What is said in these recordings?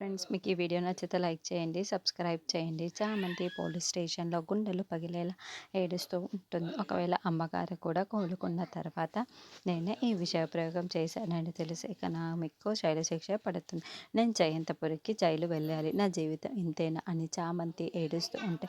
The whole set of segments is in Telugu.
ఫ్రెండ్స్, మీకు ఈ వీడియో నచ్చితే లైక్ చేయండి, సబ్స్క్రైబ్ చేయండి. చామంతి పోలీస్ స్టేషన్‌లో గుండెలు పగిలేలా ఏడుస్తూ ఉంటుంది. ఒకవేళ అమ్మగారు కూడా కోలుకున్న తర్వాత నేనే ఈ విష ప్రయోగం చేశానని తెలిసి ఇక మీకు శైలశిక్ష పడుతుంది. నేను జయంతపురికి జైలు వెళ్ళాలి. నా జీవితం ఇంతేనా అని చామంతి ఏడుస్తూ ఉంటే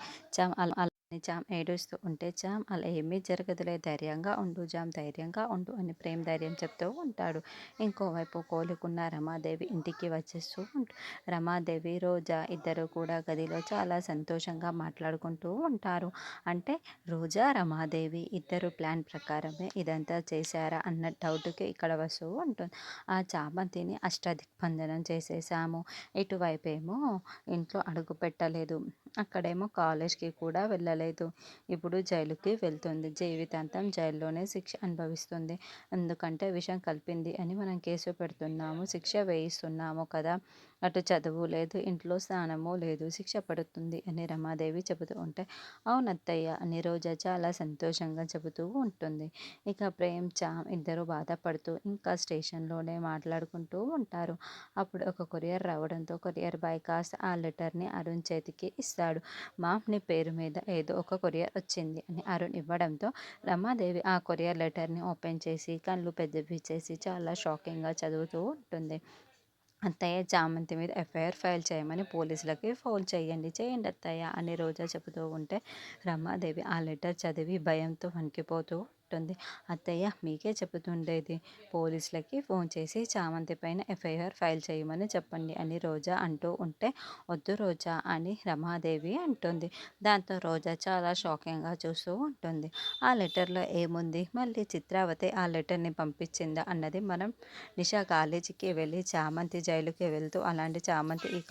అలా అని జామ్ ఏడుస్తూ ఉంటే అలా ఏమీ జరగదులే, ధైర్యంగా ఉండు ధైర్యంగా ఉండు అని ప్రేమ్ ధైర్యం చెప్తూ ఉంటాడు. ఇంకోవైపు కోలుకున్న రమాదేవి ఇంటికి వచ్చేస్తూ ఉంటుంది. రమాదేవి, రోజా ఇద్దరు కూడా గదిలో చాలా సంతోషంగా మాట్లాడుకుంటూ ఉంటారు. అంటే రోజా, రమాదేవి ఇద్దరు ప్లాన్ ప్రకారమే ఇదంతా చేశారా అన్న డౌట్‌కి ఇక్కడ వస్తూ ఉంటుంది. ఆ చామంతిని అష్టదిగ్బంధనం చేసేసాము. ఇటువైపేమో ఇంట్లో అడుగు పెట్టలేదు. అక్కడేమో కాలేజ్‌కి కూడా వెళ్ళలేదు. ఇప్పుడు జైలుకి వెళ్తుంది. జీవితాంతం జైల్లోనే శిక్ష అనుభవిస్తుంది. ఎందుకంటే విషం కలిపింది అని మనం కేసు పెడుతున్నాము. శిక్ష వేయిస్తున్నాము కదా! అటు చదువు లేదు, ఇంట్లో స్నానము లేదు, శిక్ష పడుతుంది అని రమాదేవి చెబుతూ ఉంటే, అవునత్తయ్య అని రోజా చాలా సంతోషంగా చెబుతూ ఉంటుంది. ఇక ప్రేమ్, చామ్ ఇద్దరు బాధపడుతూ ఇంకా స్టేషన్‌లోనే మాట్లాడుకుంటూ ఉంటారు. అప్పుడు ఒక కొరియర్ రావడంతో కొరియర్ బాయ్ కాస్త ఆ లెటర్‌ని అరుణ్ చేతికి ఇస్తాడు. నీ పేరు మీద ఏదో ఒక కొరియర్ వచ్చింది అని అరుణ్ ఇవ్వడంతో రమాదేవి ఆ కొరియర్ లెటర్‌ని ఓపెన్ చేసి కళ్ళు పెద్దవి చేసి చాలా షాకింగ్‌గా చదువుతూ ఉంటుంది. అత్తయ్య, చామంతి మీద ఎఫ్ఐఆర్ ఫైల్ చేయమని పోలీసులకి ఫోన్ చేయండి అత్తయ్య అని రోజా చెబుతూ ఉంటే రమాదేవి ఆ లెటర్ చదివి భయంతో వణికిపోతూ ఉంటుంది. అత్తయ్య, మీకే చెబుతుండేది, పోలీసులకి ఫోన్ చేసి చామంతి పైన ఎఫ్ఐఆర్ ఫైల్ చేయమని చెప్పండి అని రోజా అంటూ ఉంటే, వద్దు రోజా అని రమాదేవి అంటుంది. దాంతో రోజా చాలా షాకింగ్గా చూస్తూ ఉంటుంది. ఆ లెటర్లో ఏముంది, మళ్ళీ చిత్రావతి ఆ లెటర్ని పంపించిందా అన్నది మనం నిషా కాలేజీకి వెళ్ళి చామంతి జైలుకి వెళ్తూ అలాంటి చామంతి ఈ